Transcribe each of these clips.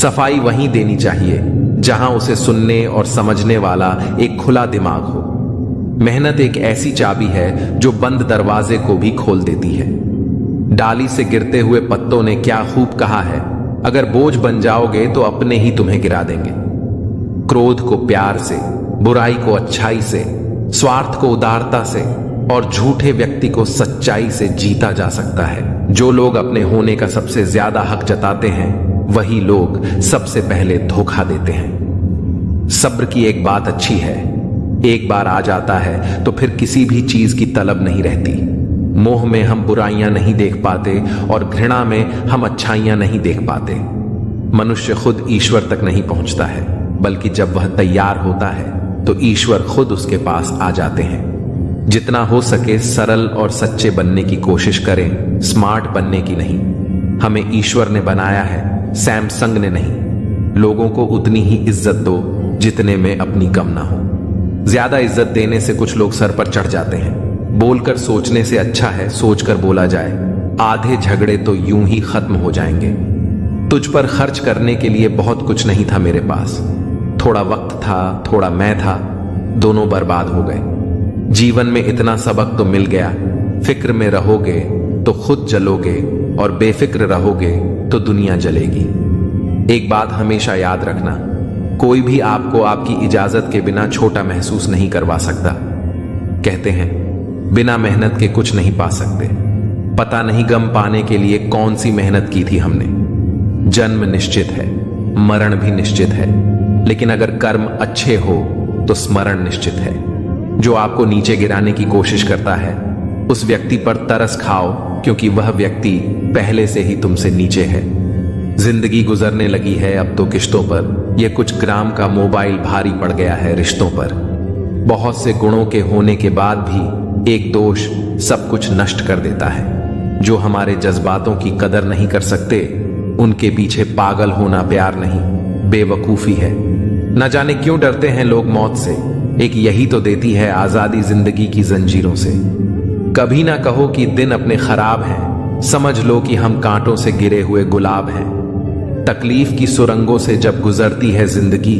सफाई वहीं देनी चाहिए जहां उसे सुनने और समझने वाला एक खुला दिमाग हो। मेहनत एक ऐसी चाबी है जो बंद दरवाजे को भी खोल देती है। डाली से गिरते हुए पत्तों ने क्या खूब कहा है, अगर बोझ बन जाओगे तो अपने ही तुम्हें गिरा देंगे। क्रोध को प्यार से, बुराई को अच्छाई से, स्वार्थ को उदारता से और झूठे व्यक्ति को सच्चाई से जीता जा सकता है। जो लोग अपने होने का सबसे ज्यादा हक जताते हैं वही लोग सबसे पहले धोखा देते हैं। सब्र की एक बात अच्छी है, एक बार आ जाता है तो फिर किसी भी चीज की तलब नहीं रहती। मोह में हम बुराइयां नहीं देख पाते और घृणा में हम अच्छाइयां नहीं देख पाते। मनुष्य खुद ईश्वर तक नहीं पहुंचता है, बल्कि जब वह तैयार होता है तो ईश्वर खुद उसके पास आ जाते हैं। जितना हो सके सरल और सच्चे बनने की कोशिश करें, स्मार्ट बनने की नहीं। हमें ईश्वर ने बनाया है, सैमसंग ने नहीं। लोगों को उतनी ही इज्जत दो जितने में अपनी कम ना हो। ज्यादा इज्जत देने से कुछ लोग सर पर चढ़ जाते हैं। बोलकर सोचने से अच्छा है सोचकर बोला जाए। आधे झगड़े तो यूं ही खत्म हो जाएंगे। तुझ पर खर्च करने के लिए बहुत कुछ नहीं था मेरे पास। थोड़ा वक्त था, थोड़ा मैं था, दोनों बर्बाद हो गए। जीवन में इतना सबक तो मिल गया, फिक्र में रहोगे तो खुद जलोगे और बेफिक्र रहोगे तो दुनिया जलेगी। एक बात हमेशा याद रखना, कोई भी आपको आपकी इजाजत के बिना छोटा महसूस नहीं करवा सकता। कहते हैं बिना मेहनत के कुछ नहीं पा सकते। पता नहीं गम पाने के लिए कौन सी मेहनत की थी हमने। जन्म निश्चित है, मरण भी निश्चित है, लेकिन अगर कर्म अच्छे हो तो स्मरण निश्चित है। जो आपको नीचे गिराने की कोशिश करता है उस व्यक्ति पर तरस खाओ, क्योंकि वह व्यक्ति पहले से ही तुमसे नीचे है। जिंदगी गुजरने लगी है अब तो किश्तों पर। यह कुछ ग्राम का मोबाइल भारी पड़ गया है रिश्तों पर। बहुत से गुणों के होने के बाद भी एक दोष सब कुछ नष्ट कर देता है। जो हमारे जज्बातों की कदर नहीं कर सकते उनके पीछे पागल होना प्यार नहीं, बेवकूफी है। न जाने क्यों डरते हैं लोग मौत से, एक यही तो देती है आजादी जिंदगी की जंजीरों से। कभी ना कहो कि दिन अपने खराब हैं, समझ लो कि हम कांटों से गिरे हुए गुलाब हैं। तकलीफ की सुरंगों से जब गुजरती है जिंदगी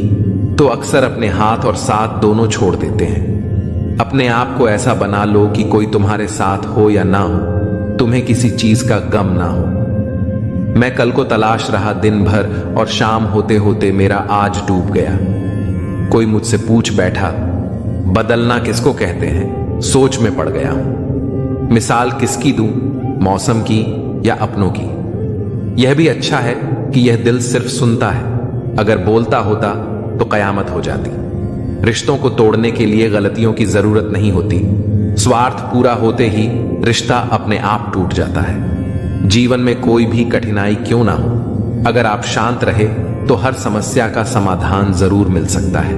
तो अक्सर अपने हाथ और साथ दोनों छोड़ देते हैं। अपने आप को ऐसा बना लो कि कोई तुम्हारे साथ हो या ना हो, तुम्हें किसी चीज का गम ना हो। मैं कल को तलाश रहा दिन भर और शाम होते होते मेरा आज डूब गया। कोई मुझसे पूछ बैठा, बदलना किसको कहते हैं? सोच में पड़ गया हूं। मिसाल किसकी दूं, मौसम की या अपनों की? यह भी अच्छा है कि यह दिल सिर्फ सुनता है, अगर बोलता होता तो कयामत हो जाती। रिश्तों को तोड़ने के लिए गलतियों की जरूरत नहीं होती। स्वार्थ पूरा होते ही रिश्ता अपने आप टूट जाता है। जीवन में कोई भी कठिनाई क्यों ना हो, अगर आप शांत रहे तो हर समस्या का समाधान जरूर मिल सकता है।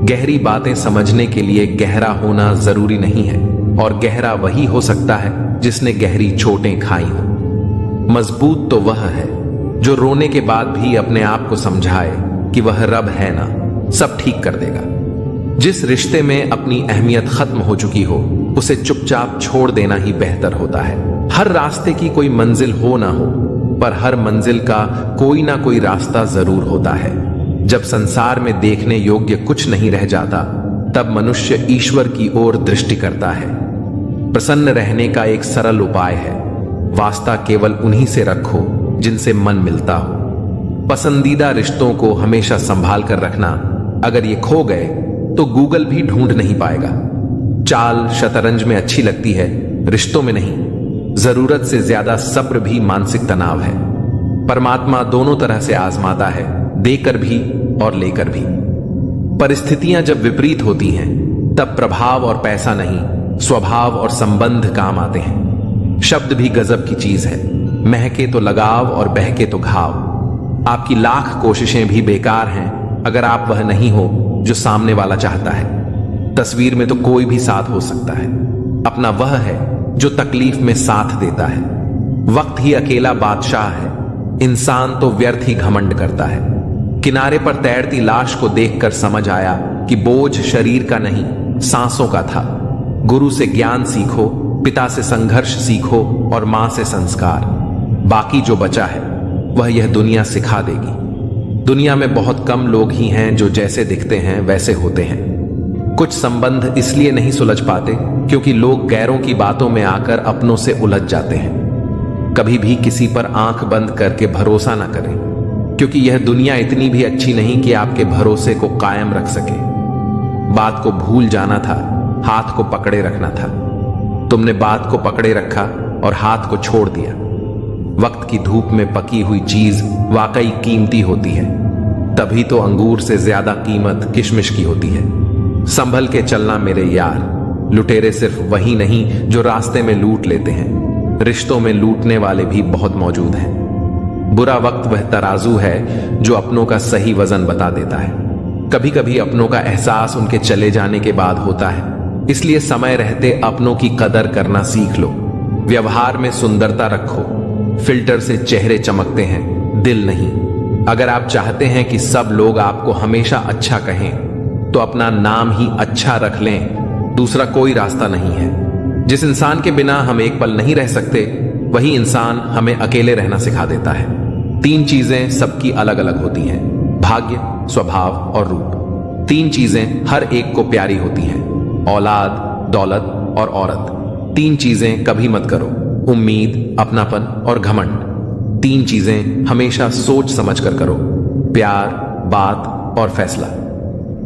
गहरी बातें समझने के लिए गहरा होना जरूरी नहीं है, और गहरा वही हो सकता है जिसने गहरी चोटें खाई हो। मजबूत तो वह है जो रोने के बाद भी अपने आप को समझाए कि वह रब है ना, सब ठीक कर देगा। जिस रिश्ते में अपनी अहमियत खत्म हो चुकी हो उसे चुपचाप छोड़ देना ही बेहतर होता है। हर रास्ते की कोई मंजिल हो ना हो, पर हर मंजिल का कोई ना कोई रास्ता जरूर होता है। जब संसार में देखने योग्य कुछ नहीं रह जाता तब मनुष्य ईश्वर की ओर दृष्टि करता है। प्रसन्न रहने का एक सरल उपाय है, वास्ता केवल उन्हीं से रखो जिनसे मन मिलता हो। पसंदीदा रिश्तों को हमेशा संभाल कर रखना, अगर ये खो गए तो गूगल भी ढूंढ नहीं पाएगा। चाल शतरंज में अच्छी लगती है, रिश्तों में नहीं। जरूरत से ज्यादा सब्र भी मानसिक तनाव है। परमात्मा दोनों तरह से आजमाता है, देकर भी और लेकर भी। परिस्थितियां जब विपरीत होती हैं तब प्रभाव और पैसा नहीं, स्वभाव और संबंध काम आते हैं। शब्द भी गजब की चीज है, महके तो लगाव और बहके तो घाव। आपकी लाख कोशिशें भी बेकार हैं अगर आप वह नहीं हो जो सामने वाला चाहता है। तस्वीर में तो कोई भी साथ हो सकता है, अपना वह है जो तकलीफ में साथ देता है। वक्त ही अकेला बादशाह है, इंसान तो व्यर्थ ही घमंड करता है। किनारे पर तैरती लाश को देखकर समझ आया कि बोझ शरीर का नहीं, सांसों का था। गुरु से ज्ञान सीखो, पिता से संघर्ष सीखो और मां से संस्कार। बाकी जो बचा है वह यह दुनिया सिखा देगी। दुनिया में बहुत कम लोग ही हैं जो जैसे दिखते हैं वैसे होते हैं। कुछ संबंध इसलिए नहीं सुलझ पाते क्योंकि लोग गैरों की बातों में आकर अपनों से उलझ जाते हैं। कभी भी किसी पर आंख बंद करके भरोसा ना करें, क्योंकि यह दुनिया इतनी भी अच्छी नहीं कि आपके भरोसे को कायम रख सके। बात को भूल जाना था, हाथ को पकड़े रखना था। तुमने बात को पकड़े रखा और हाथ को छोड़ दिया। वक्त की धूप में पकी हुई चीज वाकई कीमती होती है, तभी तो अंगूर से ज्यादा कीमत किशमिश की होती है। संभल के चलना मेरे यार, लुटेरे सिर्फ वही नहीं जो रास्ते में लूट लेते हैं, रिश्तों में लूटने वाले भी बहुत मौजूद हैं। बुरा वक्त वह तराजू है जो अपनों का सही वजन बता देता है। कभी कभी अपनों का एहसास उनके चले जाने के बाद होता है, इसलिए समय रहते अपनों की कदर करना सीख लो। व्यवहार में सुंदरता रखो, फिल्टर से चेहरे चमकते हैं, दिल नहीं। अगर आप चाहते हैं कि सब लोग आपको हमेशा अच्छा कहें तो अपना नाम ही अच्छा रख लें, दूसरा कोई रास्ता नहीं है। जिस इंसान के बिना हम एक पल नहीं रह सकते, वही इंसान हमें अकेले रहना सिखा देता है। 3 चीजें सबकी अलग अलग होती हैं, भाग्य, स्वभाव और रूप। 3 चीजें हर एक को प्यारी होती हैं, औलाद, दौलत और औरत। 3 चीजें कभी मत करो, उम्मीद, अपनापन और घमंड। 3 चीजें हमेशा सोच समझ कर करो, प्यार, बात और फैसला।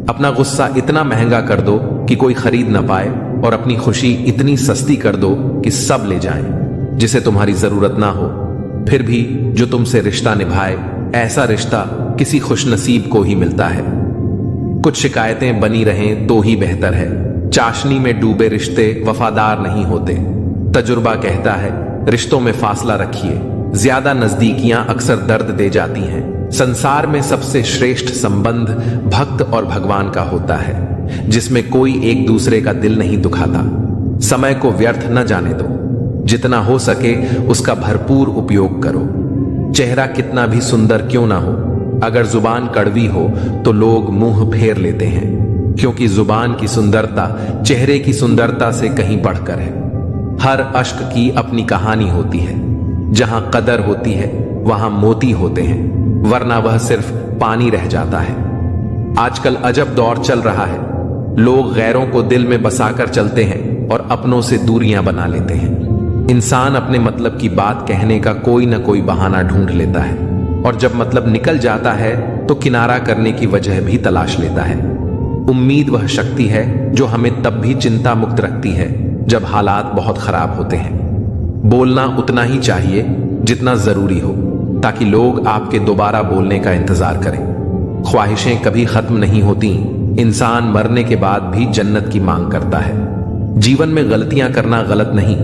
अपना गुस्सा इतना महंगा कर दो कि कोई खरीद ना पाए, और अपनी खुशी इतनी सस्ती कर दो कि सब ले जाएं, जिसे तुम्हारी जरूरत ना हो। फिर भी जो तुमसे रिश्ता निभाए, ऐसा रिश्ता किसी खुशनसीब को ही मिलता है। कुछ शिकायतें बनी रहें तो ही बेहतर है। चाशनी में डूबे रिश्ते वफादार नहीं होते। तजुर्बा कहता है रिश्तों में फासला रखिए, ज्यादा नजदीकियां अक्सर दर्द दे जाती हैं। संसार में सबसे श्रेष्ठ संबंध भक्त और भगवान का होता है, जिसमें कोई एक दूसरे का दिल नहीं दुखाता। समय को व्यर्थ न जाने दो, जितना हो सके उसका भरपूर उपयोग करो। चेहरा कितना भी सुंदर क्यों ना हो, अगर जुबान कड़वी हो तो लोग मुंह फेर लेते हैं, क्योंकि जुबान की सुंदरता चेहरे की सुंदरता से कहीं बढ़कर है। हर अश्क की अपनी कहानी होती है, जहां कदर होती है वहां मोती होते हैं, वरना वह सिर्फ पानी रह जाता है। आजकल अजब दौर चल रहा है, लोग गैरों को दिल में बसाकर चलते हैं और अपनों से दूरियां बना लेते हैं। इंसान अपने मतलब की बात कहने का कोई ना कोई बहाना ढूंढ लेता है, और जब मतलब निकल जाता है तो किनारा करने की वजह भी तलाश लेता है। उम्मीद वह शक्ति है जो हमें तब भी चिंता मुक्त रखती है जब हालात बहुत खराब होते हैं। बोलना उतना ही चाहिए जितना जरूरी हो, ताकि लोग आपके दोबारा बोलने का इंतजार करें। ख्वाहिशें कभी खत्म नहीं होती, इंसान मरने के बाद भी जन्नत की मांग करता है। जीवन में गलतियां करना गलत नहीं,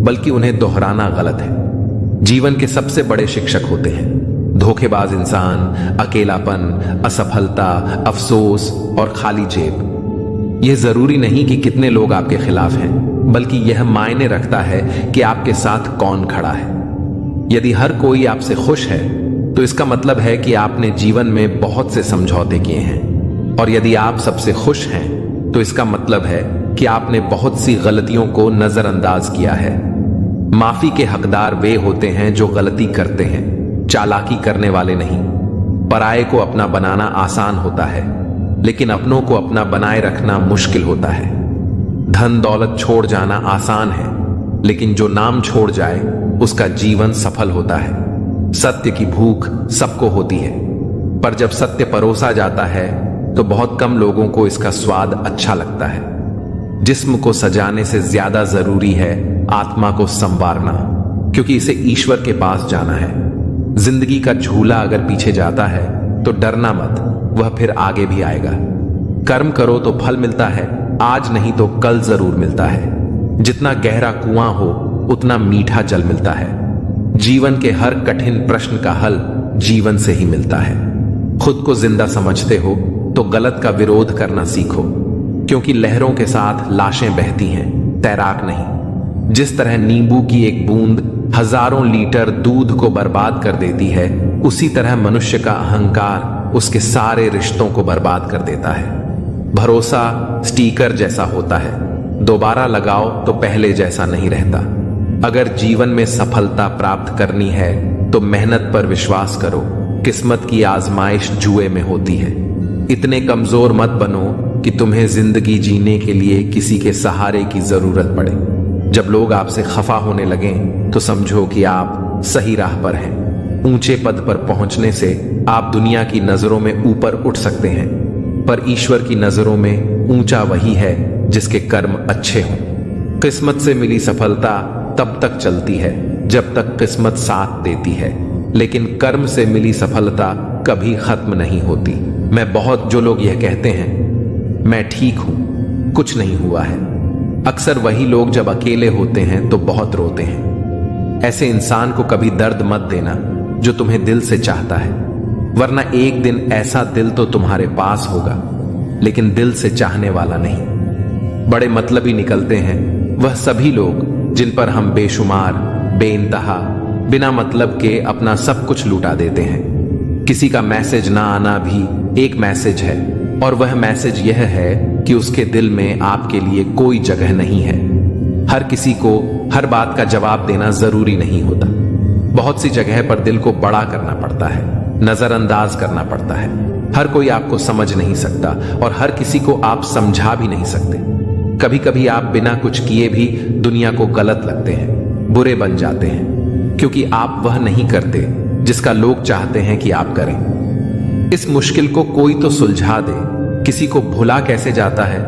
बल्कि उन्हें दोहराना गलत है। जीवन के सबसे बड़े शिक्षक होते हैं धोखेबाज इंसान, अकेलापन, असफलता, अफसोस और खाली जेब। यह जरूरी नहीं कि कितने लोग आपके खिलाफ हैं, बल्कि यह मायने रखता है कि आपके साथ कौन खड़ा है। यदि हर कोई आपसे खुश है तो इसका मतलब है कि आपने जीवन में बहुत से समझौते किए हैं, और यदि आप सबसे खुश हैं तो इसका मतलब है कि आपने बहुत सी गलतियों को नजरअंदाज किया है। माफी के हकदार वे होते हैं जो गलती करते हैं, चालाकी करने वाले नहीं। पराये को अपना बनाना आसान होता है, लेकिन अपनों को अपना बनाए रखना मुश्किल होता है। धन दौलत छोड़ जाना आसान है, लेकिन जो नाम छोड़ जाए उसका जीवन सफल होता है। सत्य की भूख सबको होती है, पर जब सत्य परोसा जाता है तो बहुत कम लोगों को इसका स्वाद अच्छा लगता है। जिस्म को सजाने से ज्यादा जरूरी है आत्मा को संवारना, क्योंकि इसे ईश्वर के पास जाना है। जिंदगी का झूला अगर पीछे जाता है तो डरना मत, वह फिर आगे भी आएगा। कर्म करो तो फल मिलता है, आज नहीं तो कल जरूर मिलता है। जितना गहरा कुआं हो उतना मीठा जल मिलता है। जीवन के हर कठिन प्रश्न का हल जीवन से ही मिलता है। खुद को जिंदा समझते हो तो गलत का विरोध करना सीखो, क्योंकि लहरों के साथ लाशें बहती हैं, तैराक नहीं। जिस तरह नींबू की एक बूंद हजारों लीटर दूध को बर्बाद कर देती है, उसी तरह मनुष्य का अहंकार उसके सारे रिश्तों को बर्बाद कर देता है। भरोसा स्टीकर जैसा होता है, दोबारा लगाओ तो पहले जैसा नहीं रहता। अगर जीवन में सफलता प्राप्त करनी है तो मेहनत पर विश्वास करो, किस्मत की आजमाइश जुए में होती है। इतने कमजोर मत बनो कि तुम्हें जिंदगी जीने के लिए किसी के सहारे की जरूरत पड़े। जब लोग आपसे खफा होने लगें तो समझो कि आप सही राह पर हैं। ऊंचे पद पर पहुंचने से आप दुनिया की नजरों में ऊपर उठ सकते हैं, पर ईश्वर की नजरों में ऊंचा वही है जिसके कर्म अच्छे हों। किस्मत से मिली सफलता तब तक चलती है जब तक किस्मत साथ देती है, लेकिन कर्म से मिली सफलता कभी खत्म नहीं होती। जो लोग यह कहते हैं मैं ठीक हूं, कुछ नहीं हुआ है, अक्सर वही लोग जब अकेले होते हैं तो बहुत रोते हैं। ऐसे इंसान को कभी दर्द मत देना जो तुम्हें दिल से चाहता है, वरना एक दिन ऐसा दिल तो तुम्हारे पास होगा लेकिन दिल से चाहने वाला नहीं। बड़े मतलबी निकलते हैं वह सभी लोग जिन पर हम बेशुमार बेइंतहा बिना मतलब के अपना सब कुछ लुटा देते हैं। किसी का मैसेज ना आना भी एक मैसेज है, और वह मैसेज यह है कि उसके दिल में आपके लिए कोई जगह नहीं है। हर किसी को हर बात का जवाब देना जरूरी नहीं होता। बहुत सी जगह पर दिल को बड़ा करना पड़ता है, नजरअंदाज करना पड़ता है। हर कोई आपको समझ नहीं सकता और हर किसी को आप समझा भी नहीं सकते। कभी कभी आप बिना कुछ किए भी दुनिया को गलत लगते हैं, बुरे बन जाते हैं, क्योंकि आप वह नहीं करते जिसका लोग चाहते हैं कि आप करें। इस मुश्किल को कोई तो सुलझा दे। किसी को भुला कैसे जाता है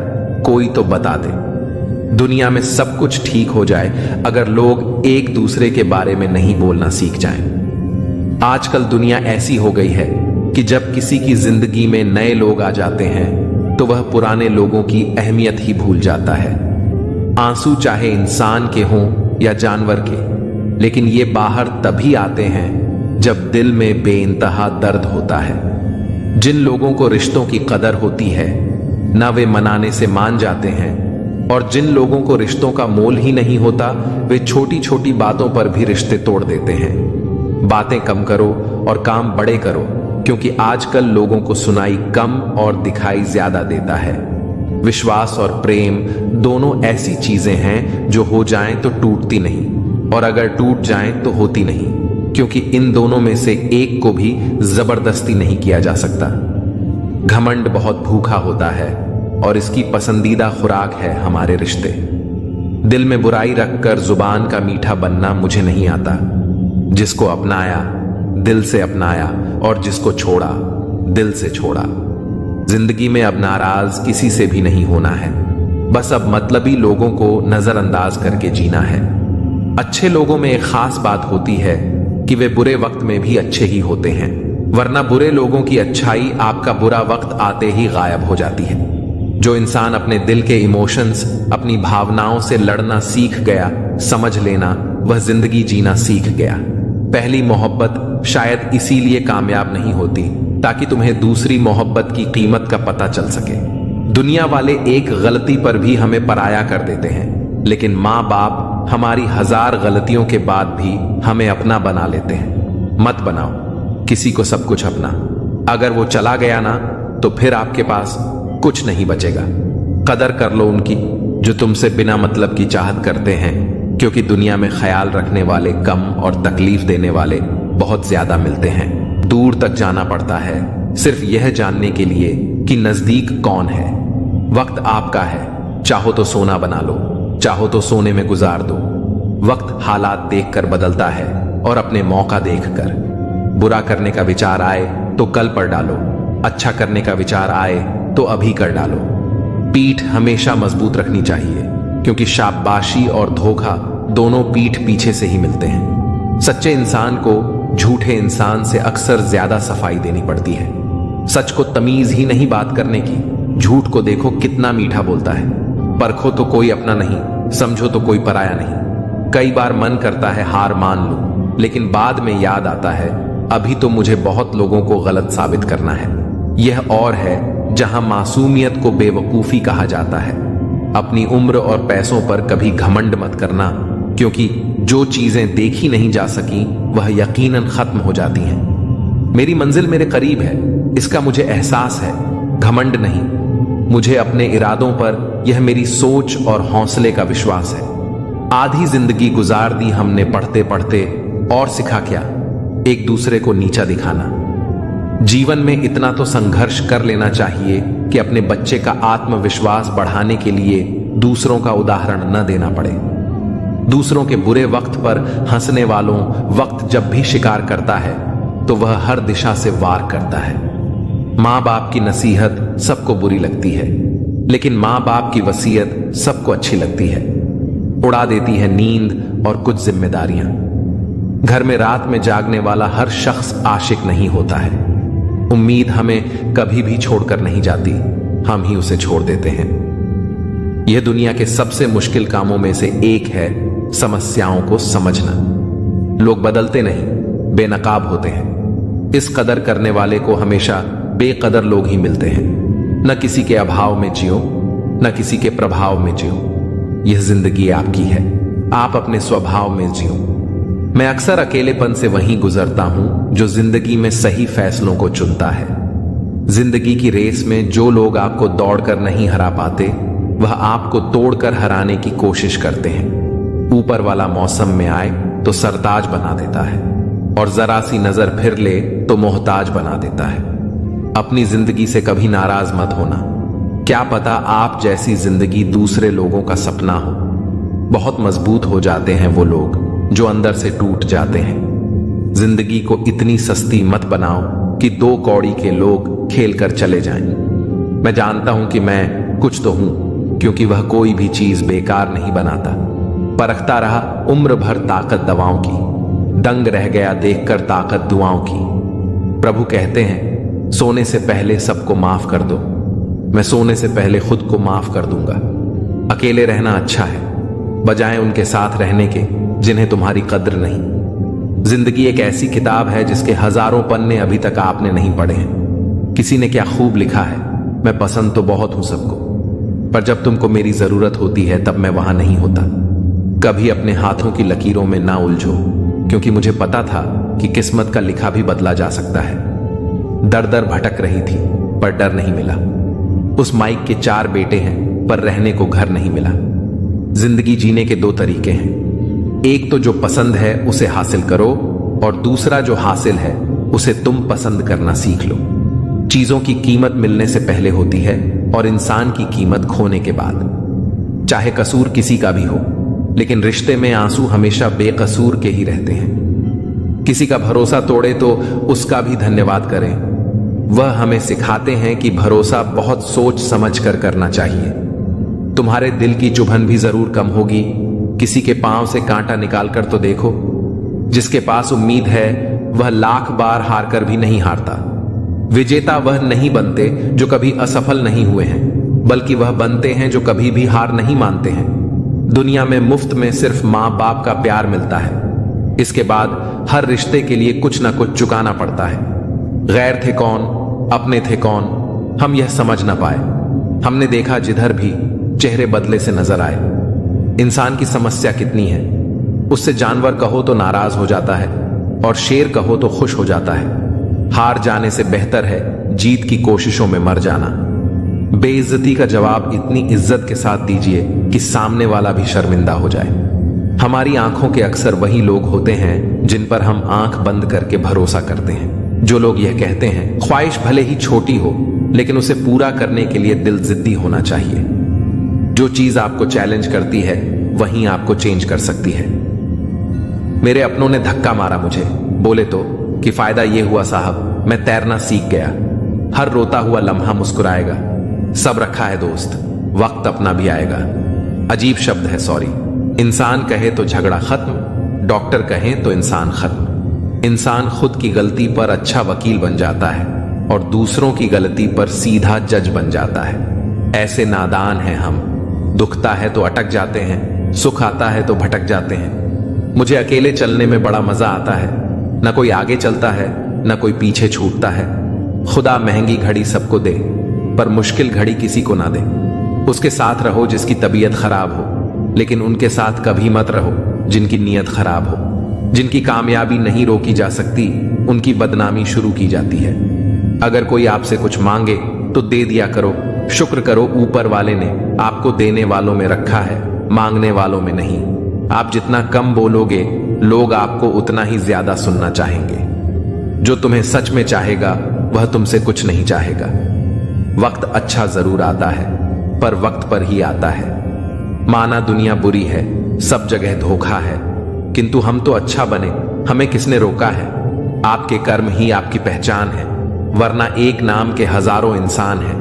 कोई तो बता दे। दुनिया में सब कुछ ठीक हो जाए अगर लोग एक दूसरे के बारे में नहीं बोलना सीख जाएं। आजकल दुनिया ऐसी हो गई है कि जब किसी की जिंदगी में नए लोग आ जाते हैं तो वह पुराने लोगों की अहमियत ही भूल जाता है। आंसू चाहे इंसान के हों या जानवर के, लेकिन ये बाहर तभी आते हैं जब दिल में बेइंतहा दर्द होता है। जिन लोगों को रिश्तों की कदर होती है ना वे मनाने से मान जाते हैं, और जिन लोगों को रिश्तों का मोल ही नहीं होता वे छोटी छोटी बातों पर भी रिश्ते तोड़ देते हैं। बातें कम करो और काम बड़े करो, क्योंकि आजकल लोगों को सुनाई कम और दिखाई ज्यादा देता है। विश्वास और प्रेम दोनों ऐसी चीजें हैं जो हो जाएं तो टूटती नहीं, और अगर टूट जाएं तो होती नहीं, क्योंकि इन दोनों में से एक को भी जबरदस्ती नहीं किया जा सकता। घमंड बहुत भूखा होता है और इसकी पसंदीदा खुराक है हमारे रिश्ते। दिल में बुराई रखकर जुबान का मीठा बनना मुझे नहीं आता। जिसको अपनाया दिल से अपनाया, और जिसको छोड़ा दिल से छोड़ा। जिंदगी में अब नाराज किसी से भी नहीं होना है, बस अब मतलबी लोगों को नजरअंदाज करके जीना है। अच्छे लोगों में एक खास बात होती है कि वे बुरे वक्त में भी अच्छे ही होते हैं, वरना बुरे लोगों की अच्छाई आपका बुरा वक्त आते ही गायब हो जाती है। जो इंसान अपने दिल के इमोशंस, अपनी भावनाओं से लड़ना सीख गया, समझ लेना वह जिंदगी जीना सीख गया। पहली मोहब्बत शायद इसीलिए कामयाब नहीं होती ताकि तुम्हें दूसरी मोहब्बत की कीमत का पता चल सके। दुनिया वाले एक गलती पर भी हमें पराया कर देते हैं, लेकिन माँ बाप हमारी 1000 गलतियों के बाद भी हमें अपना बना लेते हैं। मत बनाओ किसी को सब कुछ अपना। अगर वो चला गया ना तो फिर आपके पास कुछ नहीं बचेगा। कदर कर लो उनकी जो तुमसे बिना मतलब की चाहत करते हैं, क्योंकि दुनिया में ख्याल रखने वाले कम और तकलीफ देने वाले बहुत ज्यादा मिलते हैं। दूर तक जाना पड़ता है सिर्फ यह जानने के लिए कि नजदीक कौन है। वक्त आपका है, चाहो तो सोना बना लो, चाहो तो सोने में गुजार दो। वक्त हालात देखकर बदलता है और अपने मौका देखकर। बुरा करने का विचार आए तो कल पर डालो, अच्छा करने का विचार आए तो अभी कर डालो। पीठ हमेशा मजबूत रखनी चाहिए, क्योंकि शाबाशी और धोखा दोनों पीठ पीछे से ही मिलते हैं। सच्चे इंसान को झूठे इंसान से अक्सर ज्यादा सफाई देनी पड़ती है। सच को तमीज ही नहीं बात करने की। झूठ को देखो कितना मीठा बोलता है। परखो तो कोई अपना नहीं, समझो तो कोई पराया नहीं। कई बार मन करता है हार मान लूं, लेकिन बाद में याद आता है अभी तो मुझे बहुत लोगों को गलत साबित करना है। यह और है जहां मासूमियत को बेवकूफी कहा जाता है। अपनी उम्र और पैसों पर कभी घमंड मत करना, क्योंकि जो चीजें देखी नहीं जा सकी वह यकीनन खत्म हो जाती हैं। मेरी मंजिल मेरे करीब है, इसका मुझे एहसास है, घमंड नहीं। मुझे अपने इरादों पर यह मेरी सोच और हौसले का विश्वास है। आधी जिंदगी गुजार दी हमने पढ़ते पढ़ते, और सिखा क्या? एक दूसरे को नीचा दिखाना। जीवन में इतना तो संघर्ष कर लेना चाहिए कि अपने बच्चे का आत्मविश्वास बढ़ाने के लिए दूसरों का उदाहरण न देना पड़े। दूसरों के बुरे वक्त पर हंसने वालों वक्त जब भी शिकार करता है तो वह हर दिशा से वार करता है। माँ बाप की नसीहत सबको बुरी लगती है, लेकिन माँ बाप की वसीयत सबको अच्छी लगती है। उड़ा देती है नींद और कुछ जिम्मेदारियां। घर में रात में जागने वाला हर शख्स आशिक नहीं होता है। उम्मीद हमें कभी भी छोड़कर नहीं जाती, हम ही उसे छोड़ देते हैं। यह दुनिया के सबसे मुश्किल कामों में से एक है समस्याओं को समझना। लोग बदलते नहीं, बेनकाब होते हैं। इस कदर करने वाले को हमेशा बेकदर लोग ही मिलते हैं। न किसी के अभाव में जियो, न किसी के प्रभाव में जियो। यह जिंदगी आपकी है, आप अपने स्वभाव में जियो। मैं अक्सर अकेलेपन से वहीं गुजरता हूं जो जिंदगी में सही फैसलों को चुनता है। जिंदगी की रेस में जो लोग आपको दौड़कर नहीं हरा पाते, वह आपको तोड़कर हराने की कोशिश करते हैं। ऊपर वाला मौसम में आए तो सरताज बना देता है, और जरा सी नजर फिर ले तो मोहताज बना देता है। अपनी जिंदगी से कभी नाराज मत होना। क्या पता आप जैसी जिंदगी दूसरे लोगों का सपना हो। बहुत मजबूत हो जाते हैं वो लोग जो अंदर से टूट जाते हैं। जिंदगी को इतनी सस्ती मत बनाओ कि 2 कौड़ी के लोग खेल कर चले जाएं। मैं जानता हूं कि मैं कुछ तो हूं, क्योंकि वह कोई भी चीज बेकार नहीं बनाता। परखता रहा उम्र भर ताकत दवाओं की, दंग रह गया देखकर ताकत दुआओं की। प्रभु कहते हैं सोने से पहले सबको माफ कर दो। मैं सोने से पहले खुद को माफ कर दूंगा। अकेले रहना अच्छा है, बजाय उनके साथ रहने के जिन्हें तुम्हारी कद्र नहीं। जिंदगी एक ऐसी किताब है जिसके हजारों पन्ने अभी तक आपने नहीं पढ़े हैं। किसी ने क्या खूब लिखा है, मैं पसंद तो बहुत हूं सबको, पर जब तुमको मेरी जरूरत होती है तब मैं वहां नहीं होता। कभी अपने हाथों की लकीरों में ना उलझो, क्योंकि मुझे पता था कि किस्मत का लिखा भी बदला जा सकता है। दर दर भटक रही थी पर डर नहीं मिला। उस माइक के 4 बेटे हैं पर रहने को घर नहीं मिला। जिंदगी जीने के 2 तरीके हैं, एक तो जो पसंद है उसे हासिल करो, और दूसरा जो हासिल है उसे तुम पसंद करना सीख लो। चीजों की कीमत मिलने से पहले होती है और इंसान की कीमत खोने के बाद। चाहे कसूर किसी का भी हो, लेकिन रिश्ते में आंसू हमेशा बेकसूर के ही रहते हैं। किसी का भरोसा तोड़े तो उसका भी धन्यवाद करें। वह हमें सिखाते हैं कि भरोसा बहुत सोच समझ कर करना चाहिए। तुम्हारे दिल की चुभन भी जरूर कम होगी। किसी के पांव से कांटा निकाल कर तो देखो। जिसके पास उम्मीद है वह लाख बार हार कर भी नहीं हारता। विजेता वह नहीं बनते जो कभी असफल नहीं हुए हैं, बल्कि वह बनते हैं जो कभी भी हार नहीं मानते हैं। दुनिया में मुफ्त में सिर्फ मां बाप का प्यार मिलता है। इसके बाद हर रिश्ते के लिए कुछ ना कुछ चुकाना पड़ता है। गैर थे कौन, अपने थे कौन, हम यह समझ ना पाए। हमने देखा जिधर भी चेहरे बदले से नजर आए। इंसान की समस्या कितनी है, उससे जानवर कहो तो नाराज हो जाता है और शेर कहो तो खुश हो जाता है। हार जाने से बेहतर है जीत की कोशिशों में मर जाना। बेइज्जती का जवाब इतनी इज्जत के साथ दीजिए कि सामने वाला भी शर्मिंदा हो जाए। हमारी आंखों के अक्सर वही लोग होते हैं जिन पर हम आंख बंद करके भरोसा करते हैं। जो लोग यह कहते हैं ख्वाहिश भले ही छोटी हो, लेकिन उसे पूरा करने के लिए दिल जिद्दी होना चाहिए। जो चीज आपको चैलेंज करती है वही आपको चेंज कर सकती है। मेरे अपनों ने धक्का मारा मुझे, बोले तो कि फायदा यह हुआ साहब मैं तैरना सीख गया। हर रोता हुआ लम्हा मुस्कुराएगा। सब रखा है दोस्त, वक्त अपना भी आएगा। अजीब शब्द है सॉरी। इंसान कहे तो झगड़ा खत्म, डॉक्टर कहे तो इंसान खत्म। इंसान खुद की गलती पर अच्छा वकील बन जाता है और दूसरों की गलती पर सीधा जज बन जाता है। ऐसे नादान हैं हम। दुखता है तो अटक जाते हैं, सुख आता है तो भटक जाते हैं। मुझे अकेले चलने में बड़ा मजा आता है। न कोई आगे चलता है न कोई पीछे छूटता है। खुदा महंगी घड़ी सबको दे, पर मुश्किल घड़ी किसी को ना दे। उसके साथ रहो जिसकी तबीयत खराब हो, लेकिन उनके साथ कभी मत रहो जिनकी नीयत खराब हो। जिनकी कामयाबी नहीं रोकी जा सकती, उनकी बदनामी शुरू की जाती है। अगर कोई आपसे कुछ मांगे तो दे दिया करो। शुक्र करो ऊपर वाले ने आपको देने वालों में रखा है, मांगने वालों में नहीं। आप जितना कम बोलोगे, लोग आपको उतना ही ज्यादा सुनना चाहेंगे। जो तुम्हें सच में चाहेगा वह तुमसे कुछ नहीं चाहेगा। वक्त अच्छा जरूर आता है, पर वक्त पर ही आता है। माना दुनिया बुरी है, सब जगह धोखा है, किंतु हम तो अच्छा बने, हमें किसने रोका है? आपके कर्म ही आपकी पहचान है, वरना एक नाम के हजारों इंसान हैं।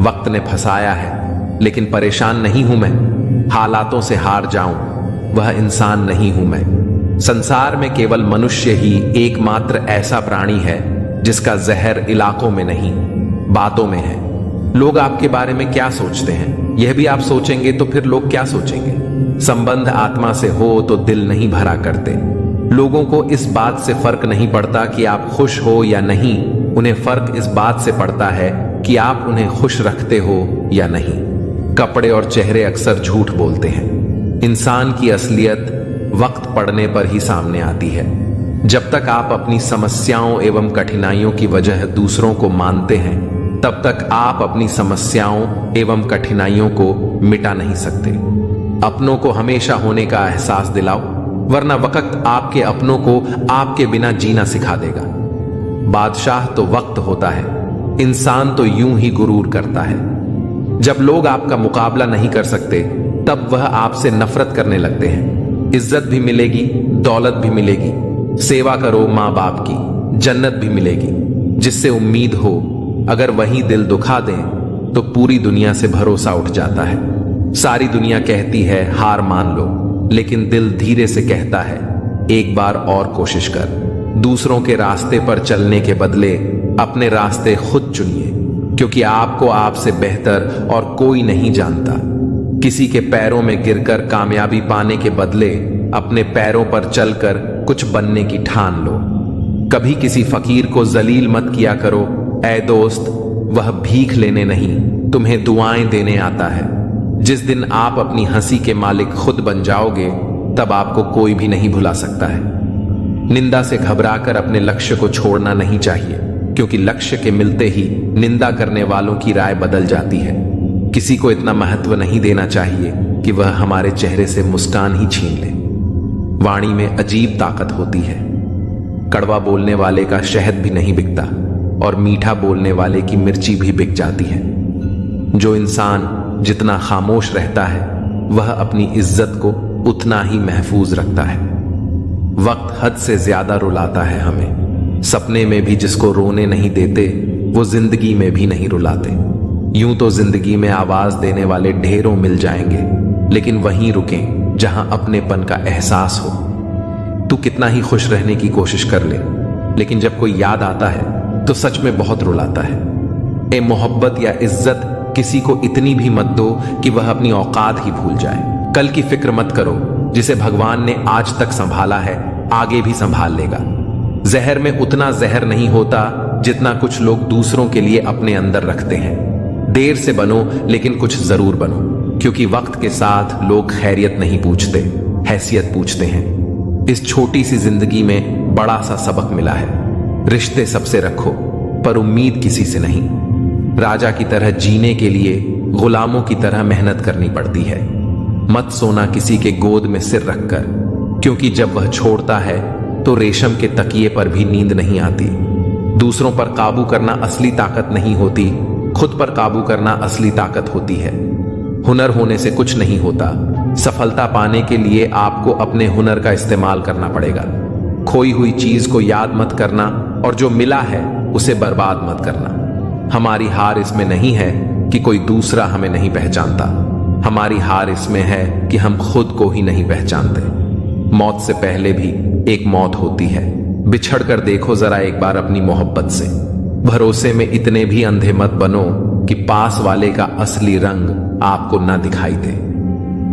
वक्त ने फंसाया है, लेकिन परेशान नहीं हूं मैं। हालातों से हार जाऊं, वह इंसान नहीं हूं मैं। संसार में केवल मनुष्य ही एकमात्र ऐसा प्राणी है जिसका जहर इलाकों में नहीं, बातों में है। लोग आपके बारे में क्या सोचते हैं, यह भी आप सोचेंगे तो फिर लोग क्या सोचेंगे? संबंध आत्मा से हो तो दिल नहीं भरा करते। लोगों को इस बात से फर्क नहीं पड़ता कि आप खुश हो या नहीं, उन्हें फर्क इस बात से पड़ता है कि आप उन्हें खुश रखते हो या नहीं। कपड़े और चेहरे अक्सर झूठ बोलते हैं। इंसान की असलियत वक्त पड़ने पर ही सामने आती है। जब तक आप अपनी समस्याओं एवं कठिनाइयों की वजह दूसरों को मानते हैं, तब तक आप अपनी समस्याओं एवं कठिनाइयों को मिटा नहीं सकते। अपनों को हमेशा होने का एहसास दिलाओ, वरना वक्त आपके अपनों को आपके बिना जीना सिखा देगा। बादशाह तो वक्त होता है, इंसान तो यूं ही गुरूर करता है। जब लोग आपका मुकाबला नहीं कर सकते, तब वह आपसे नफरत करने लगते हैं। इज्जत भी मिलेगी, दौलत भी मिलेगी, सेवा करो माँ बाप की, जन्नत भी मिलेगी, जिससे उम्मीद हो। अगर वही दिल दुखा दें तो पूरी दुनिया से भरोसा उठ जाता है। सारी दुनिया कहती है हार मान लो, लेकिन दिल धीरे से कहता है एक बार और कोशिश कर। दूसरों के रास्ते पर चलने के बदले अपने रास्ते खुद चुनिए, क्योंकि आपको आपसे बेहतर और कोई नहीं जानता। किसी के पैरों में गिरकर कामयाबी पाने के बदले अपने पैरों पर चलकर कुछ बनने की ठान लो। कभी किसी फकीर को जलील मत किया करो। ऐ दोस्त, वह भीख लेने नहीं, तुम्हें दुआएं देने आता है। जिस दिन आप अपनी हंसी के मालिक खुद बन जाओगे, तब आपको कोई भी नहीं भुला सकता है। निंदा से घबराकर अपने लक्ष्य को छोड़ना नहीं चाहिए, क्योंकि लक्ष्य के मिलते ही निंदा करने वालों की राय बदल जाती है। किसी को इतना महत्व नहीं देना चाहिए कि वह हमारे चेहरे से मुस्कान ही छीन ले। वाणी में अजीब ताकत होती है। कड़वा बोलने वाले का शहद भी नहीं बिकता, और मीठा बोलने वाले की मिर्ची भी बिक जाती है। जो इंसान जितना खामोश रहता है, वह अपनी इज्जत को उतना ही महफूज रखता है। वक्त हद से ज्यादा रुलाता है हमें। सपने में भी जिसको रोने नहीं देते, वो जिंदगी में भी नहीं रुलाते। यूं तो जिंदगी में आवाज देने वाले ढेरों मिल जाएंगे, लेकिन वहीं रुकें जहां अपनेपन का एहसास हो। तू कितना ही खुश रहने की कोशिश कर ले, लेकिन जब कोई याद आता है तो सच में बहुत रुलाता है। ए मोहब्बत या इज्जत किसी को इतनी भी मत दो कि वह अपनी औकात ही भूल जाए। कल की फिक्र मत करो। जिसे भगवान ने आज तक संभाला है, आगे भी संभाल लेगा। जहर में उतना जहर नहीं होता जितना कुछ लोग दूसरों के लिए अपने अंदर रखते हैं। देर से बनो, लेकिन कुछ जरूर बनो, क्योंकि वक्त के साथ लोग खैरियत नहीं पूछते, हैसियत पूछते हैं। इस छोटी सी जिंदगी में बड़ा सा सबक मिला है। रिश्ते सबसे रखो, पर उम्मीद किसी से नहीं। राजा की तरह जीने के लिए गुलामों की तरह मेहनत करनी पड़ती है। मत सोना किसी के गोद में सिर रखकर, क्योंकि जब वह छोड़ता है तो रेशम के तकिए पर भी नींद नहीं आती। दूसरों पर काबू करना असली ताकत नहीं होती, खुद पर काबू करना असली ताकत होती है। हुनर होने से कुछ नहीं होता। सफलता पाने के लिए आपको अपने हुनर का इस्तेमाल करना पड़ेगा। खोई हुई चीज को याद मत करना, और जो मिला है उसे बर्बाद मत करना। हमारी हार इसमें नहीं है कि कोई दूसरा हमें नहीं पहचानता। हमारी हार इसमें है कि हम खुद को ही नहीं पहचानते। मौत से पहले भी एक मौत होती है। बिछड़ कर देखो जरा एक बार अपनी मोहब्बत से। भरोसे में इतने भी अंधे मत बनो कि पास वाले का असली रंग आपको ना दिखाई दे।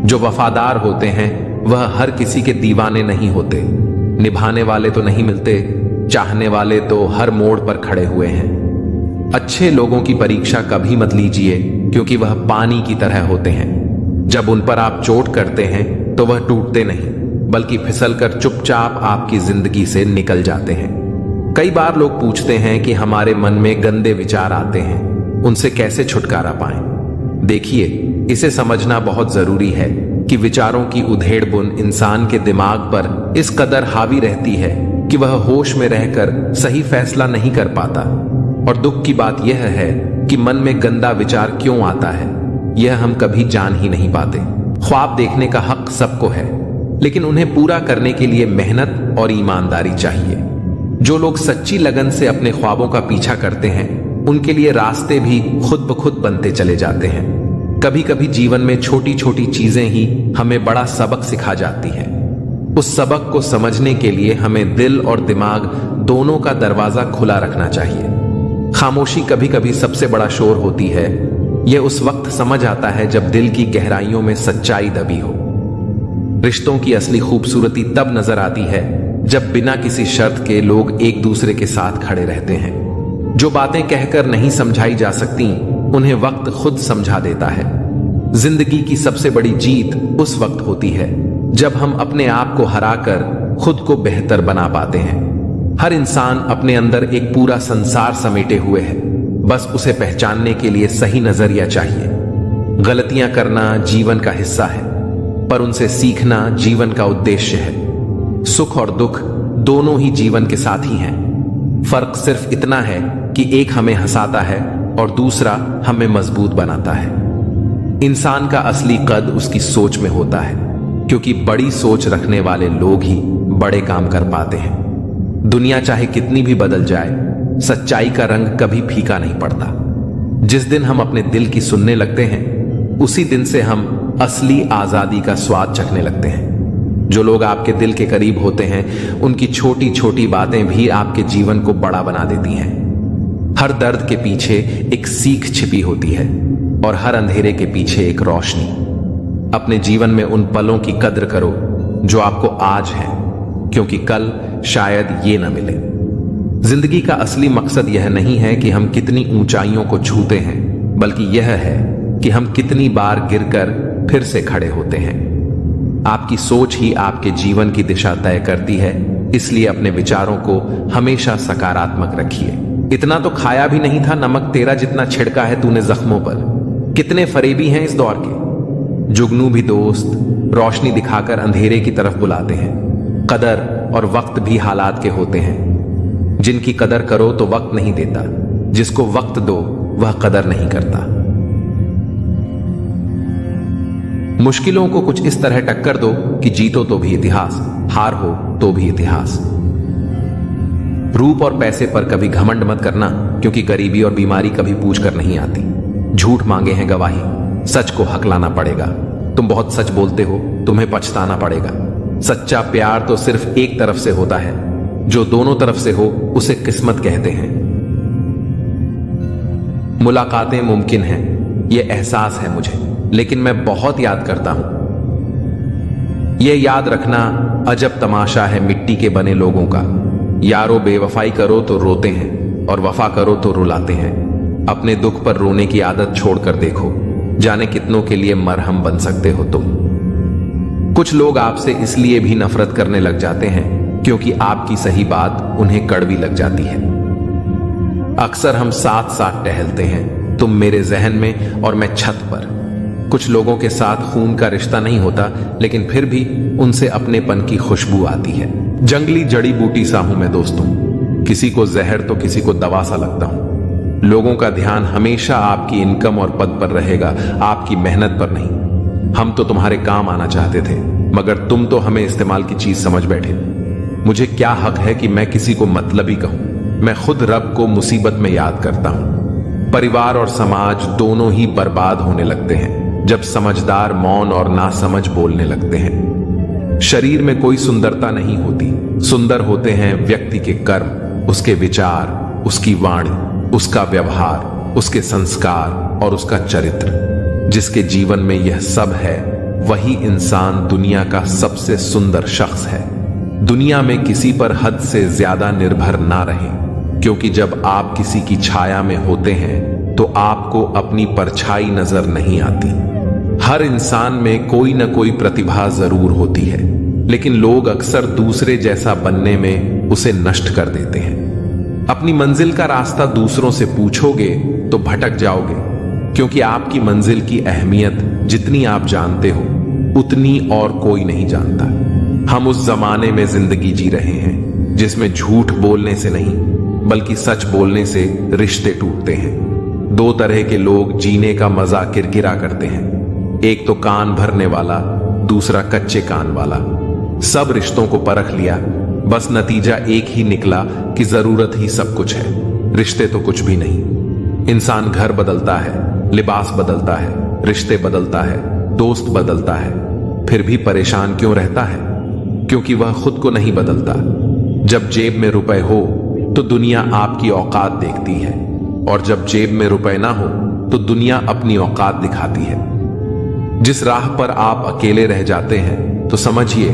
जो वफादार होते हैं वह हर किसी के दीवाने नहीं होते। निभाने वाले तो नहीं मिलते, चाहने वाले तो हर मोड़ पर खड़े हुए हैं। अच्छे लोगों की परीक्षा कभी मत लीजिए, क्योंकि वह पानी की तरह होते हैं। जब उन पर आप चोट करते हैं तो वह टूटते नहीं, बल्कि फिसलकर चुपचाप आपकी जिंदगी से निकल जाते हैं। कई बार लोग पूछते हैं कि हमारे मन में गंदे विचार आते हैं, उनसे कैसे छुटकारा पाएं। देखिए, इसे समझना बहुत जरूरी है कि विचारों की उधेड़ बुन इंसान के दिमाग पर इस कदर हावी रहती है कि वह होश में रहकर सही फैसला नहीं कर पाता। और दुख की बात यह है कि मन में गंदा विचार क्यों आता है, यह हम कभी जान ही नहीं पाते। ख्वाब देखने का हक सबको है, लेकिन उन्हें पूरा करने के लिए मेहनत और ईमानदारी चाहिए। जो लोग सच्ची लगन से अपने ख्वाबों का पीछा करते हैं, उनके लिए रास्ते भी खुद ब खुद बनते चले जाते हैं। कभी कभी जीवन में छोटी छोटी चीजें ही हमें बड़ा सबक सिखा जाती हैं। उस सबक को समझने के लिए हमें दिल और दिमाग दोनों का दरवाजा खुला रखना चाहिए। खामोशी कभी कभी सबसे बड़ा शोर होती है। यह उस वक्त समझ आता है जब दिल की गहराइयों में सच्चाई दबी हो। रिश्तों की असली खूबसूरती तब नजर आती है जब बिना किसी शर्त के लोग एक दूसरे के साथ खड़े रहते हैं। जो बातें कहकर नहीं समझाई जा सकती, उन्हें वक्त खुद समझा देता है। जिंदगी की सबसे बड़ी जीत उस वक्त होती है जब हम अपने आप को हराकर खुद को बेहतर बना पाते हैं। हर इंसान अपने अंदर एक पूरा संसार समेटे हुए है, बस उसे पहचानने के लिए सही नजरिया चाहिए। गलतियां करना जीवन का हिस्सा है, पर उनसे सीखना जीवन का उद्देश्य है। सुख और दुख दोनों ही जीवन के साथी हैं। फर्क सिर्फ इतना है कि एक हमें हंसाता है और दूसरा हमें मजबूत बनाता है। इंसान का असली कद उसकी सोच में होता है, क्योंकि बड़ी सोच रखने वाले लोग ही बड़े काम कर पाते हैं। दुनिया चाहे कितनी भी बदल जाए, सच्चाई का रंग कभी फीका नहीं पड़ता। जिस दिन हम अपने दिल की सुनने लगते हैं, उसी दिन से हम असली आजादी का स्वाद चखने लगते हैं। जो लोग आपके दिल के करीब होते हैं, उनकी छोटी छोटी बातें भी आपके जीवन को बड़ा बना देती हैं। हर दर्द के पीछे एक सीख छिपी होती है और हर अंधेरे के पीछे एक रोशनी। अपने जीवन में उन पलों की कद्र करो जो आपको आज है, क्योंकि कल शायद ये न मिले। जिंदगी का असली मकसद यह नहीं है कि हम कितनी ऊंचाइयों को छूते हैं, बल्कि यह है कि हम कितनी बार गिरकर फिर से खड़े होते हैं। आपकी सोच ही आपके जीवन की दिशा तय करती है, इसलिए अपने विचारों को हमेशा सकारात्मक रखिए। इतना तो खाया भी नहीं था नमक तेरा जितना छिड़का है तूने जख्मों पर। कितने फरेबी हैं इस दौर के, जुगनू भी दोस्त रोशनी दिखाकर अंधेरे की तरफ बुलाते हैं। कदर और वक्त भी हालात के होते हैं। जिनकी कदर करो तो वक्त नहीं देता, जिसको वक्त दो वह कदर नहीं करता। मुश्किलों को कुछ इस तरह टक्कर दो कि जीतो तो भी इतिहास, हार हो तो भी इतिहास। रूप और पैसे पर कभी घमंड मत करना, क्योंकि गरीबी और बीमारी कभी पूछ कर नहीं आती। झूठ मांगे हैं गवाही, सच को हकलाना पड़ेगा। तुम बहुत सच बोलते हो, तुम्हें पछताना पड़ेगा। सच्चा प्यार तो सिर्फ एक तरफ से होता है, जो दोनों तरफ से हो उसे किस्मत कहते हैं। मुलाकातें मुमकिन हैं, यह एहसास है मुझे, लेकिन मैं बहुत याद करता हूं। यह याद रखना अजब तमाशा है मिट्टी के बने लोगों का। यारो बेवफाई करो तो रोते हैं और वफा करो तो रुलाते हैं। अपने दुख पर रोने की आदत छोड़कर देखो, जाने कितनों के लिए मरहम बन सकते हो तुम। कुछ लोग आपसे इसलिए भी नफरत करने लग जाते हैं क्योंकि आपकी सही बात उन्हें कड़वी लग जाती है। अक्सर हम साथ साथ टहलते हैं, तुम मेरे जहन में और मैं छत पर। कुछ लोगों के साथ खून का रिश्ता नहीं होता, लेकिन फिर भी उनसे अपनेपन की खुशबू आती है। जंगली जड़ी बूटी सा हूं मैं दोस्तों, किसी को जहर तो किसी को दवा सा लगता हूं। लोगों का ध्यान हमेशा आपकी इनकम और पद पर रहेगा, आपकी मेहनत पर नहीं। हम तो तुम्हारे काम आना चाहते थे, मगर तुम तो हमें इस्तेमाल की चीज समझ बैठे। मुझे क्या हक है कि मैं किसी को मतलबी कहूं। मैं खुद रब को मुसीबत में याद करता हूं। परिवार और समाज दोनों ही बर्बाद होने लगते हैं जब समझदार मौन और नासमझ बोलने लगते हैं। शरीर में कोई सुंदरता नहीं होती, सुंदर होते हैं व्यक्ति के कर्म, उसके विचार, उसकी वाणी, उसका व्यवहार, उसके संस्कार और उसका चरित्र। जिसके जीवन में यह सब है, वही इंसान दुनिया का सबसे सुंदर शख्स है। दुनिया में किसी पर हद से ज्यादा निर्भर ना रहें, क्योंकि जब आप किसी की छाया में होते हैं तो आपको अपनी परछाई नजर नहीं आती। हर इंसान में कोई न कोई प्रतिभा जरूर होती है, लेकिन लोग अक्सर दूसरे जैसा बनने में उसे नष्ट कर देते हैं। अपनी मंजिल का रास्ता दूसरों से पूछोगे तो भटक जाओगे, क्योंकि आपकी मंजिल की अहमियत जितनी आप जानते हो उतनी और कोई नहीं जानता। हम उस जमाने में जिंदगी जी रहे हैं जिसमें झूठ बोलने से नहीं, बल्कि सच बोलने से रिश्ते टूटते हैं। दो तरह के लोग जीने का मजा किरकिरा करते हैं, एक तो कान भरने वाला, दूसरा कच्चे कान वाला। सब रिश्तों को परख लिया, बस नतीजा एक ही निकला कि जरूरत ही सब कुछ है, रिश्ते तो कुछ भी नहीं। इंसान घर बदलता है, लिबास बदलता है, रिश्ते बदलता है, दोस्त बदलता है, फिर भी परेशान क्यों रहता है? क्योंकि वह खुद को नहीं बदलता। जब जेब में रुपए हो तो दुनिया आपकी औकात देखती है, और जब जेब में रुपए ना हो तो दुनिया अपनी औकात दिखाती है। जिस राह पर आप अकेले रह जाते हैं तो समझिए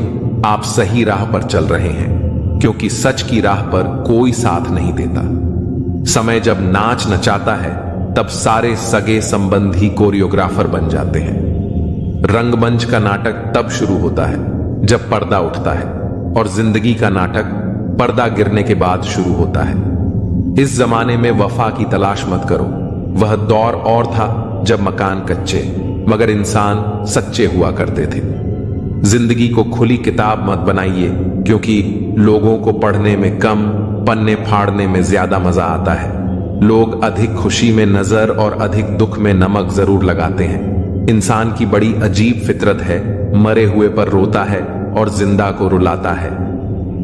आप सही राह पर चल रहे हैं, क्योंकि सच की राह पर कोई साथ नहीं देता। समय जब नाच नचाता है तब सारे सगे संबंधी कोरियोग्राफर बन जाते हैं। रंगमंच का नाटक तब शुरू होता है जब पर्दा उठता है, और जिंदगी का नाटक पर्दा गिरने के बाद शुरू होता है। इस जमाने में वफा की तलाश मत करो। वह दौर और था जब मकान कच्चे मगर इंसान सच्चे हुआ करते थे। जिंदगी को खुली किताब मत बनाइए, क्योंकि लोगों को पढ़ने में कम, पन्ने फाड़ने में ज्यादा मजा आता है। लोग अधिक खुशी में नजर और अधिक दुख में नमक जरूर लगाते हैं। इंसान की बड़ी अजीब फितरत है, मरे हुए पर रोता है और जिंदा को रुलाता है।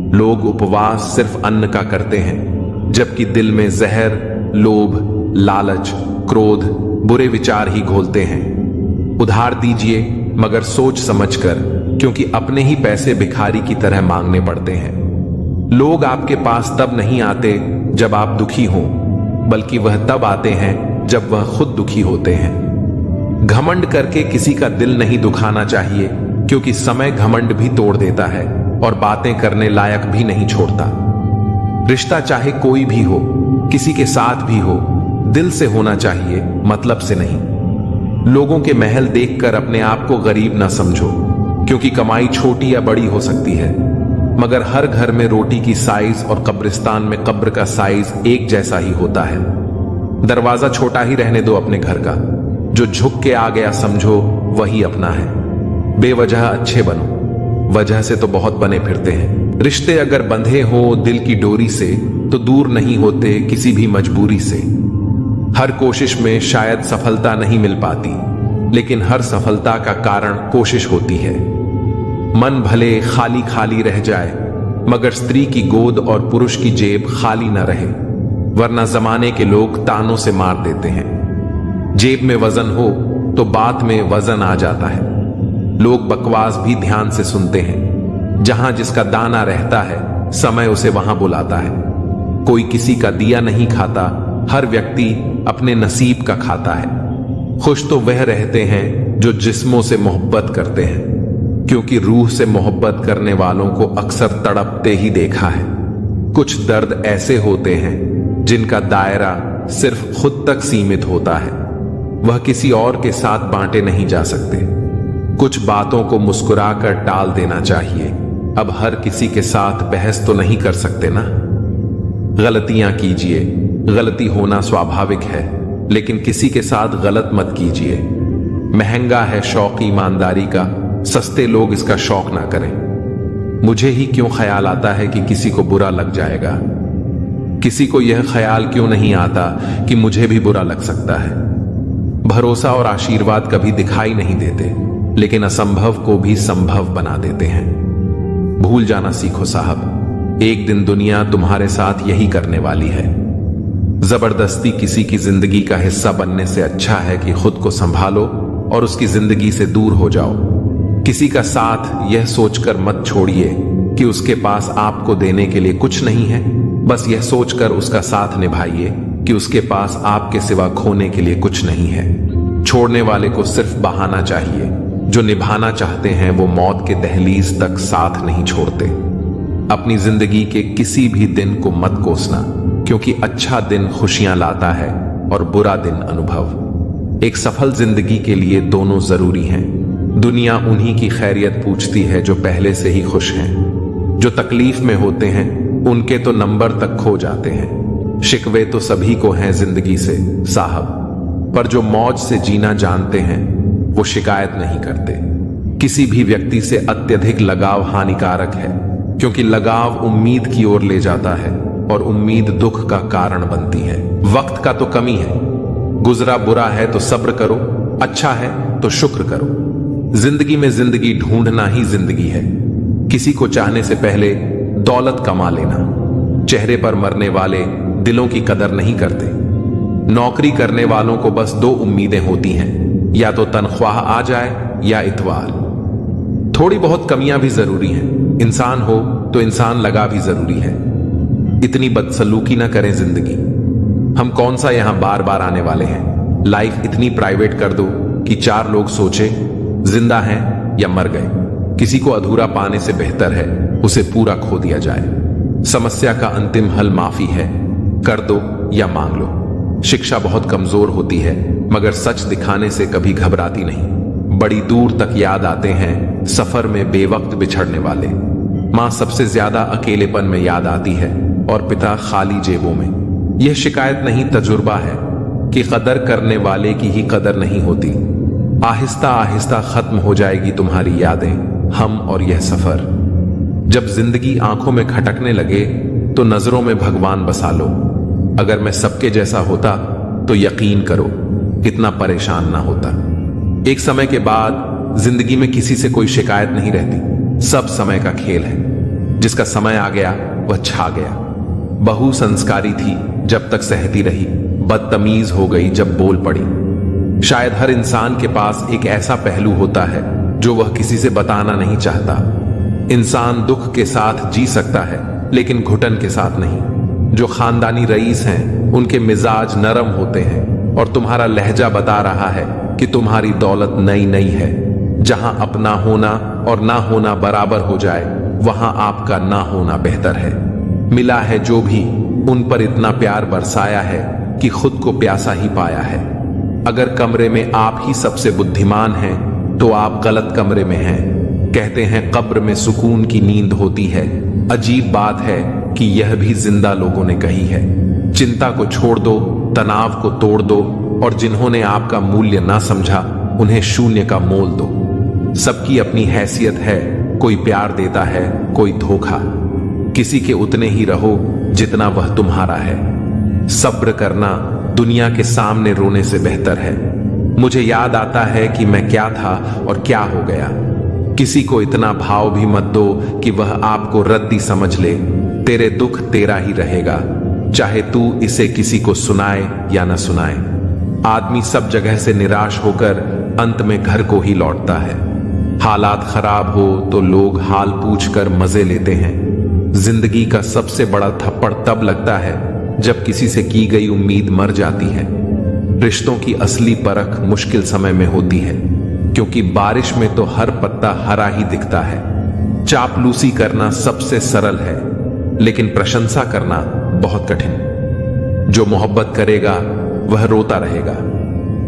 लोग उपवास सिर्फ अन्न का करते हैं, जबकि दिल में जहर, लोभ, लालच, क्रोध, बुरे विचार ही घोलते हैं। उधार दीजिए मगर सोच समझकर, क्योंकि अपने ही पैसे भिखारी की तरह मांगने पड़ते हैं। लोग आपके पास तब नहीं आते जब आप दुखी हों, बल्कि वह तब आते हैं जब वह खुद दुखी होते हैं। घमंड करके किसी का दिल नहीं दुखाना चाहिए, क्योंकि समय घमंड भी तोड़ देता है और बातें करने लायक भी नहीं छोड़ता। रिश्ता चाहे कोई भी हो, किसी के साथ भी हो, दिल से होना चाहिए, मतलब से नहीं। लोगों के महल देखकर अपने आप को गरीब ना समझो, क्योंकि कमाई छोटी या बड़ी हो सकती है, मगर हर घर में रोटी की साइज और कब्रिस्तान में कब्र का साइज एक जैसा ही होता है। दरवाजा छोटा ही रहने दो अपने घर का, जो झुक के आ गया समझो वही अपना है। बेवजह अच्छे बनो, वजह से तो बहुत बने फिरते हैं। रिश्ते अगर बंधे हो दिल की डोरी से तो दूर नहीं होते किसी भी मजबूरी से। हर कोशिश में शायद सफलता नहीं मिल पाती, लेकिन हर सफलता का कारण कोशिश होती है। मन भले खाली खाली रह जाए, मगर स्त्री की गोद और पुरुष की जेब खाली न रहे, वरना जमाने के लोग तानों से मार देते हैं। जेब में वजन हो तो बात में वजन आ जाता है। लोग बकवास भी ध्यान से सुनते हैं। जहां जिसका दाना रहता है, समय उसे वहां बुलाता है। कोई किसी का दिया नहीं खाता, हर व्यक्ति अपने नसीब का खाता है। खुश तो वह रहते हैं जो जिस्मों से मोहब्बत करते हैं, क्योंकि रूह से मोहब्बत करने वालों को अक्सर तड़पते ही देखा है। कुछ दर्द ऐसे होते हैं जिनका दायरा सिर्फ खुद तक सीमित होता है, वह किसी और के साथ बांटे नहीं जा सकते। कुछ बातों को मुस्कुराकर टाल देना चाहिए। अब हर किसी के साथ बहस तो नहीं कर सकते ना। गलतियां कीजिए, गलती होना स्वाभाविक है, लेकिन किसी के साथ गलत मत कीजिए। महंगा है शौक ईमानदारी का, सस्ते लोग इसका शौक ना करें। मुझे ही क्यों ख्याल आता है कि किसी को बुरा लग जाएगा? किसी को यह ख्याल क्यों नहीं आता कि मुझे भी बुरा लग सकता है? भरोसा और आशीर्वाद कभी दिखाई नहीं देते, लेकिन असंभव को भी संभव बना देते हैं। भूल जाना सीखो साहब, एक दिन दुनिया तुम्हारे साथ यही करने वाली है। जबरदस्ती किसी की जिंदगी का हिस्सा बनने से अच्छा है कि खुद को संभालो और उसकी जिंदगी से दूर हो जाओ। किसी का साथ यह सोचकर मत छोड़िए कि उसके पास आपको देने के लिए कुछ नहीं है। बस यह सोचकर उसका साथ निभाइए कि उसके पास आपके सिवा खोने के लिए कुछ नहीं है। छोड़ने वाले को सिर्फ बहाना चाहिए, जो निभाना चाहते हैं वो मौत के दहलीज तक साथ नहीं छोड़ते। अपनी जिंदगी के किसी भी दिन को मत कोसना, क्योंकि अच्छा दिन खुशियां लाता है और बुरा दिन अनुभव। एक सफल जिंदगी के लिए दोनों जरूरी हैं। दुनिया उन्हीं की खैरियत पूछती है जो पहले से ही खुश हैं। जो तकलीफ में होते हैं उनके तो नंबर तक खो जाते हैं। शिकवे तो सभी को हैं जिंदगी से साहब, पर जो मौज से जीना जानते हैं वो शिकायत नहीं करते। किसी भी व्यक्ति से अत्यधिक लगाव हानिकारक है, क्योंकि लगाव उम्मीद की ओर ले जाता है और उम्मीद दुख का कारण बनती है। वक्त का तो कमी है, गुजरा बुरा है तो सब्र करो, अच्छा है तो शुक्र करो। जिंदगी में जिंदगी ढूंढना ही जिंदगी है। किसी को चाहने से पहले दौलत कमा लेना। चेहरे पर मरने वाले दिलों की कदर नहीं करते। नौकरी करने वालों को बस दो उम्मीदें होती हैं, या तो तनख्वाह आ जाए या इतवार। थोड़ी बहुत कमियां भी जरूरी हैं। इंसान हो तो इंसान लगा भी जरूरी है। इतनी बदसलूकी ना करें जिंदगी। हम कौन सा यहां बार बार आने वाले हैं। लाइफ इतनी प्राइवेट कर दो कि चार लोग सोचे जिंदा हैं या मर गए। किसी को अधूरा पाने से बेहतर है उसे पूरा खो दिया जाए। समस्या का अंतिम हल माफी है, कर दो या मांग लो। शिक्षा बहुत कमजोर होती है मगर सच दिखाने से कभी घबराती नहीं। बड़ी दूर तक याद आते हैं सफर में बेवक्त बिछड़ने वाले। मां सबसे ज्यादा अकेलेपन में याद आती है और पिता खाली जेबों में। यह शिकायत नहीं, तजुर्बा है कि कदर करने वाले की ही कदर नहीं होती। आहिस्ता आहिस्ता खत्म हो जाएगी तुम्हारी यादें, हम और यह सफर। जब जिंदगी आंखों में खटकने लगे तो नजरों में भगवान बसा लो। अगर मैं सबके जैसा होता तो यकीन करो इतना परेशान ना होता। एक समय के बाद जिंदगी में किसी से कोई शिकायत नहीं रहती। सब समय का खेल है। जिसका समय आ गया वह छा गया। बहू संस्कारी थी जब तक सहती रही, बदतमीज हो गई जब बोल पड़ी। शायद हर इंसान के पास एक ऐसा पहलू होता है जो वह किसी से बताना नहीं चाहता। इंसान दुख के साथ जी सकता है लेकिन घुटन के साथ नहीं। जो खानदानी रईस हैं उनके मिजाज नरम होते हैं और तुम्हारा लहजा बता रहा है कि तुम्हारी दौलत नई नई है। जहां अपना होना और ना होना बराबर हो जाए वहां आपका ना होना बेहतर है। मिला है जो भी उन पर इतना प्यार बरसाया है कि खुद को प्यासा ही पाया है। अगर कमरे में आप ही सबसे बुद्धिमान हैं तो आप गलत कमरे में हैं। कहते हैं कब्र में सुकून की नींद होती है। अजीब बात है कि यह भी जिंदा लोगों ने कही है। चिंता को छोड़ दो, तनाव को तोड़ दो और जिन्होंने आपका मूल्य ना समझा उन्हें शून्य का मोल दो। सबकी अपनी हैसियत है, कोई प्यार देता है, कोई धोखा। किसी के उतने ही रहो जितना वह तुम्हारा है। सब्र करना दुनिया के सामने रोने से बेहतर है। मुझे याद आता है कि मैं क्या था और क्या हो गया। किसी को इतना भाव भी मत दो कि वह आपको रद्दी समझ ले। तेरे दुख तेरा ही रहेगा, चाहे तू इसे किसी को सुनाए या न सुनाए। आदमी सब जगह से निराश होकर अंत में घर को ही लौटता है। हालात खराब हो तो लोग हाल पूछकर मजे लेते हैं। जिंदगी का सबसे बड़ा थप्पड़ तब लगता है जब किसी से की गई उम्मीद मर जाती है। रिश्तों की असली परख मुश्किल समय में होती है, क्योंकि बारिश में तो हर पत्ता हरा ही दिखता है। चापलूसी करना सबसे सरल है, लेकिन प्रशंसा करना बहुत कठिन। जो मोहब्बत करेगा वह रोता रहेगा।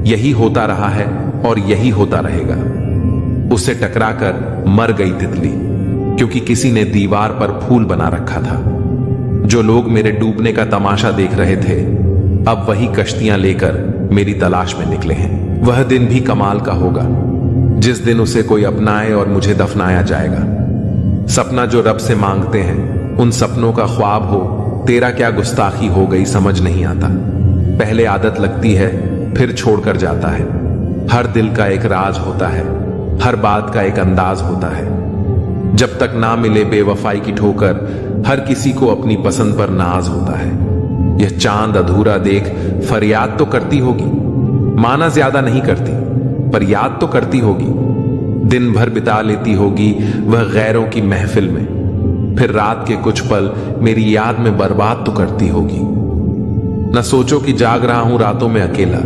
यही होता रहा है और यही होता रहेगा। उससे टकराकर मर गई तितली, क्योंकि किसी ने दीवार पर फूल बना रखा था। जो लोग मेरे डूबने का तमाशा देख रहे थे अब वही कश्तियां लेकर मेरी तलाश में निकले हैं। वह दिन भी कमाल का होगा जिस दिन उसे कोई अपनाए और मुझे दफनाया जाएगा। सपना जो रब से मांगते हैं उन सपनों का ख्वाब हो। तेरा क्या गुस्ताखी हो गई समझ नहीं आता। पहले आदत लगती है फिर छोड़कर जाता है। हर दिल का एक राज होता है, हर बात का एक अंदाज होता है। जब तक ना मिले बेवफाई की ठोकर, हर किसी को अपनी पसंद पर नाज होता है। यह चांद अधूरा देख फरियाद तो करती होगी, माना ज्यादा नहीं करती पर याद तो करती होगी। दिन भर बिता लेती होगी वह गैरों की महफिल में, फिर रात के कुछ पल मेरी याद में बर्बाद तो करती होगी। न सोचो कि जाग रहा हूं रातों में अकेला,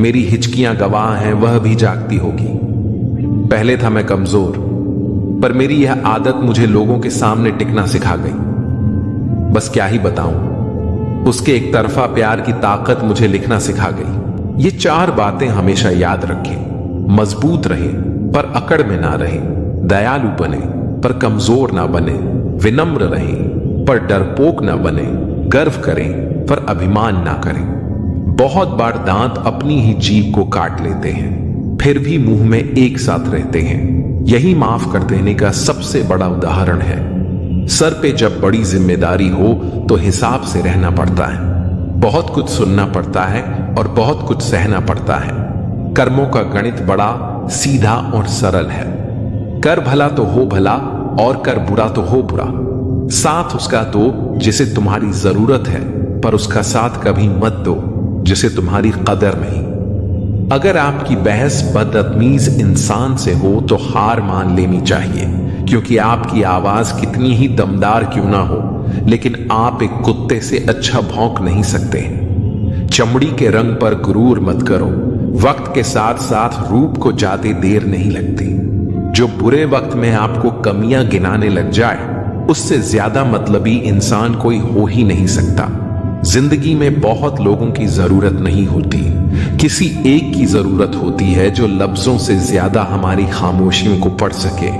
मेरी हिचकियां गवाह हैं वह भी जागती होगी। पहले था मैं कमजोर, पर मेरी यह आदत मुझे लोगों के सामने टिकना सिखा गई। बस क्या ही बताऊं, उसके एक तरफा प्यार की ताकत मुझे लिखना सिखा गई। ये चार बातें हमेशा याद रखें। मजबूत रहे पर अकड़ में ना रहे, दयालु बने पर कमजोर ना बने, विनम्र रहे पर डरपोक ना बने, गर्व करें पर अभिमान ना करें। बहुत बार दांत अपनी ही जीभ को काट लेते हैं, फिर भी मुंह में एक साथ रहते हैं। यही माफ कर देने का सबसे बड़ा उदाहरण है। सर पे जब बड़ी जिम्मेदारी हो तो हिसाब से रहना पड़ता है। बहुत कुछ सुनना पड़ता है और बहुत कुछ सहना पड़ता है। कर्मों का गणित बड़ा सीधा और सरल है। कर भला तो हो भला और कर बुरा तो हो बुरा। साथ उसका दो जिसे तुम्हारी जरूरत है, पर उसका साथ कभी मत दो जिसे तुम्हारी कदर नहीं। अगर आपकी बहस बदतमीज इंसान से हो तो हार मान लेनी चाहिए, क्योंकि आपकी आवाज कितनी ही दमदार क्यों ना हो, लेकिन आप एक कुत्ते से अच्छा भौंक नहीं सकते। चमड़ी के रंग पर गुरूर मत करो। वक्त के साथ साथ रूप को ज्यादा देर नहीं लगती। जो बुरे वक्त में आपको कमियां गिनाने लग जाए, उससे ज्यादा मतलबी इंसान कोई हो ही नहीं सकता। जिंदगी में बहुत लोगों की जरूरत नहीं होती, किसी एक की जरूरत होती है जो लफ्जों से ज्यादा हमारी खामोशियों को पढ़ सके।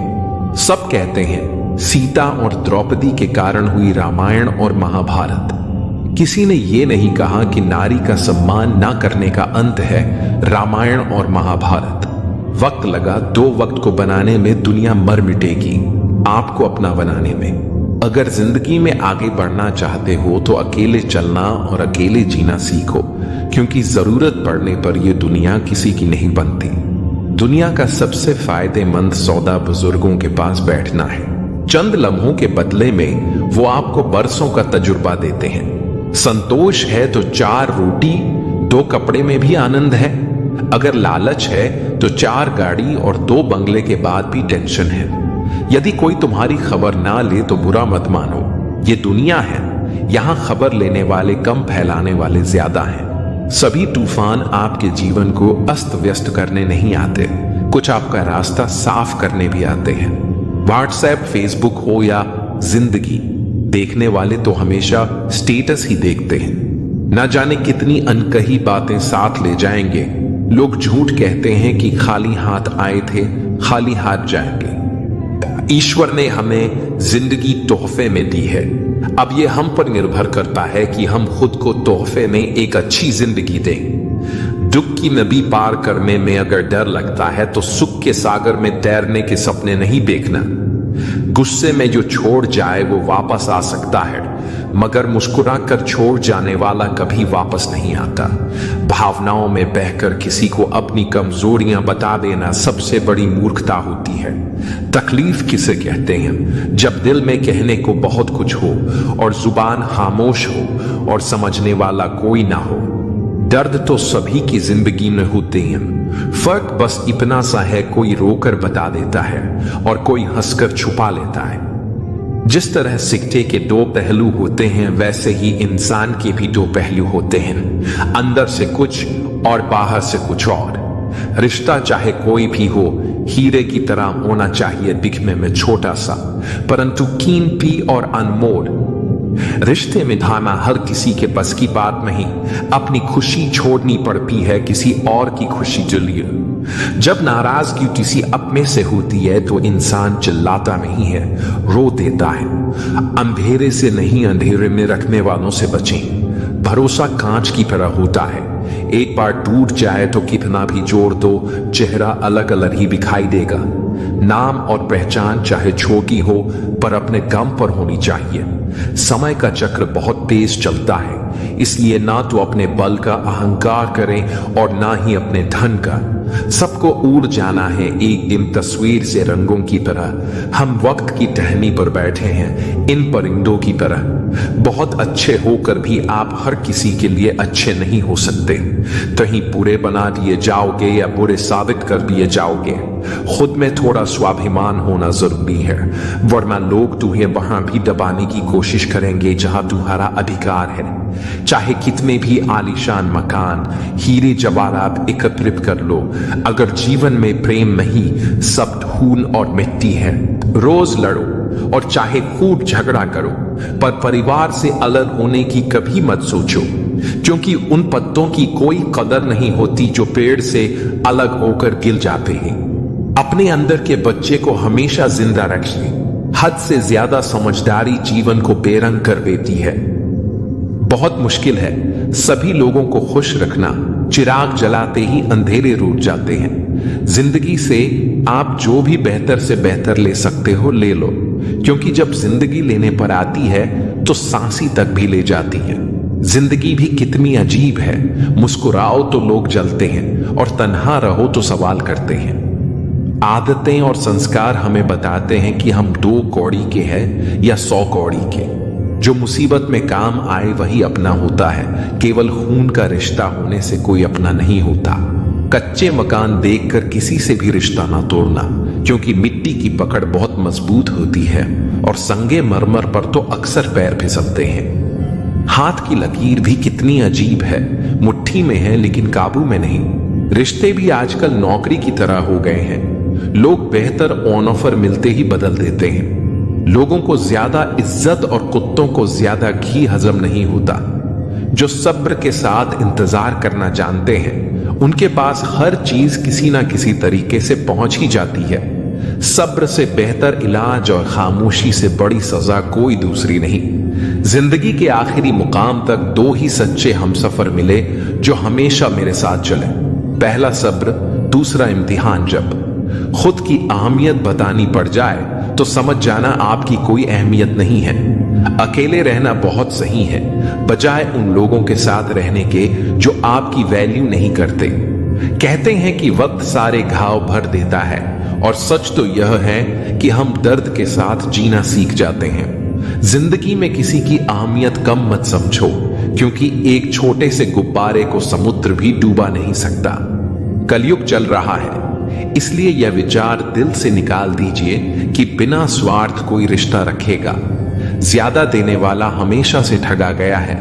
सब कहते हैं सीता और द्रौपदी के कारण हुई रामायण और महाभारत। किसी ने यह नहीं कहा कि नारी का सम्मान ना करने का अंत है रामायण और महाभारत। वक्त लगा 2 वक्त को बनाने में, दुनिया मर मिटेगी आपको अपना बनाने में। अगर जिंदगी में आगे बढ़ना चाहते हो तो अकेले चलना और अकेले जीना सीखो, क्योंकि जरूरत पड़ने पर यह दुनिया किसी की नहीं बनती। दुनिया का सबसे फायदेमंद सौदा बुजुर्गों के पास बैठना है। चंद लम्हों के बदले में वो आपको बरसों का तजुर्बा देते हैं। संतोष है तो 4 रोटी 2 कपड़े में भी आनंद है। अगर लालच है तो 4 गाड़ी और 2 बंगले के बाद भी टेंशन है। यदि कोई तुम्हारी खबर ना ले तो बुरा मत मानो। ये दुनिया है, यहां खबर लेने वाले कम, फैलाने वाले ज्यादा हैं। सभी तूफान आपके जीवन को अस्त व्यस्त करने नहीं आते, कुछ आपका रास्ता साफ करने भी आते हैं। व्हाट्सएप, फेसबुक हो या जिंदगी, देखने वाले तो हमेशा स्टेटस ही देखते हैं। ना जाने कितनी अनकही बातें साथ ले जाएंगे। लोग झूठ कहते हैं कि खाली हाथ आए थे, खाली हाथ जाएंगे। ईश्वर ने हमें जिंदगी तोहफे में दी है। अब यह हम पर निर्भर करता है कि हम खुद को तोहफे में एक अच्छी जिंदगी दें। दुख की नदी पार करने में अगर डर लगता है तो सुख के सागर में तैरने के सपने नहीं देखना। गुस्से में जो छोड़ जाए वो वापस आ सकता है, मगर मुस्कुरा कर छोड़ जाने वाला कभी वापस नहीं आता। भावनाओं में बहकर किसी को अपनी कमजोरियां बता देना सबसे बड़ी मूर्खता होती है। तकलीफ किसे कहते हैं? जब दिल में कहने को बहुत कुछ हो और जुबान खामोश हो और समझने वाला कोई ना हो। दर्द तो सभी की जिंदगी में होते हैं, फर्क बस इतना सा है, कोई रोकर बता देता है और कोई हंसकर छुपा लेता है। जिस तरह सिक्के के 2 पहलू होते हैं, वैसे ही इंसान के भी 2 पहलू होते हैं, अंदर से कुछ और बाहर से कुछ और। रिश्ता चाहे कोई भी हो, हीरे की तरह होना चाहिए दिखने में छोटा सा, परंतु कीमती और अनमोल। रिश्ते में धाना हर किसी के बस की बात नहीं। अपनी खुशी छोड़नी पड़ती है किसी और की खुशी के लिए। जब नाराजगी किसी अपने से होती है तो इंसान चिल्लाता नहीं है, रो देता है। अंधेरे से नहीं, अंधेरे में रखने वालों से बचें। भरोसा कांच की तरह होता है, एक बार टूट जाए तो कितना भी जोड़ दो, चेहरा अलग अलग ही दिखाई देगा। नाम और पहचान चाहे छोटी हो, पर अपने गम पर होनी चाहिए। समय का चक्र बहुत तेज चलता है, इसलिए ना तो अपने बल का अहंकार करें और ना ही अपने धन का। सबको उड़ जाना है एक दिन तस्वीर से रंगों की तरह। हम वक्त की टहनी पर बैठे हैं इन परिंदों की तरह। बहुत अच्छे होकर भी आप हर किसी के लिए अच्छे नहीं हो सकते। कहीं बुरे बना दिए जाओगे या बुरे साबित कर दिए जाओगे। खुद में थोड़ा स्वाभिमान होना जरूरी है, वरना लोग तुम्हें वहां भी दबाने की कोशिश करेंगे जहां तुम्हारा अधिकार है। चाहे कितने भी आलीशान मकान, हीरे जवाहरात एकत्रित कर लो, अगर जीवन में प्रेम नहीं, सब धूल और मिट्टी है। रोज लड़ो और चाहे खूब झगड़ा करो, पर परिवार से अलग होने की कभी मत सोचो, क्योंकि उन पत्तों की कोई कदर नहीं होती जो पेड़ से अलग होकर गिर जाते हैं। अपने अंदर के बच्चे को हमेशा जिंदा रखिए। हद से ज्यादा समझदारी जीवन को बेरंग कर देती है। बहुत मुश्किल है सभी लोगों को खुश रखना। चिराग जलाते ही अंधेरे रूठ जाते हैं। जिंदगी से आप जो भी बेहतर से बेहतर ले सकते हो ले लो, क्योंकि जब जिंदगी लेने पर आती है तो सांसी तक भी ले जाती है। जिंदगी भी कितनी अजीब है, मुस्कुराओ तो लोग जलते हैं और तन्हा रहो तो सवाल करते हैं। आदतें और संस्कार हमें बताते हैं कि हम 2 कौड़ी के हैं या 100 कौड़ी के। जो मुसीबत में काम आए वही अपना होता है, केवल खून का रिश्ता होने से कोई अपना नहीं होता। कच्चे मकान देखकर किसी से भी रिश्ता ना तोड़ना, क्योंकि मिट्टी की पकड़ बहुत मजबूत होती है और संगे मरमर पर तो अक्सर पैर फिसलते हैं। हाथ की लकीर भी कितनी अजीब है, मुट्ठी में है लेकिन काबू में नहीं। रिश्ते भी आजकल नौकरी की तरह हो गए हैं। लोग बेहतर ऑन ऑफर मिलते ही बदल देते हैं। लोगों को ज्यादा इज्जत और कुत्तों को ज्यादा घी हजम नहीं होता। जो सब्र के साथ इंतजार करना जानते हैं, उनके पास हर चीज किसी ना किसी तरीके से पहुंच ही जाती है। सब्र से बेहतर इलाज और खामोशी से बड़ी सजा कोई दूसरी नहीं। जिंदगी के आखिरी मुकाम तक 2 ही सच्चे हमसफर मिले जो हमेशा मेरे साथ चले। पहला सब्र, दूसरा इम्तिहान। जब खुद की अहमियत बतानी पड़ जाए तो समझ जाना आपकी कोई अहमियत नहीं है। अकेले रहना बहुत सही है, बजाय उन लोगों के साथ रहने के जो आपकी वैल्यू नहीं करते। कहते हैं कि वक्त सारे घाव भर देता है, और सच तो यह है कि हम दर्द के साथ जीना सीख जाते हैं। जिंदगी में किसी की अहमियत कम मत समझो, क्योंकि एक छोटे से गुब्बारे को समुद्र भी डूबा नहीं सकता। कलयुग चल रहा है, इसलिए यह विचार दिल से निकाल दीजिए कि बिना स्वार्थ कोई रिश्ता रखेगा। ज्यादा देने वाला हमेशा से ठगा गया है।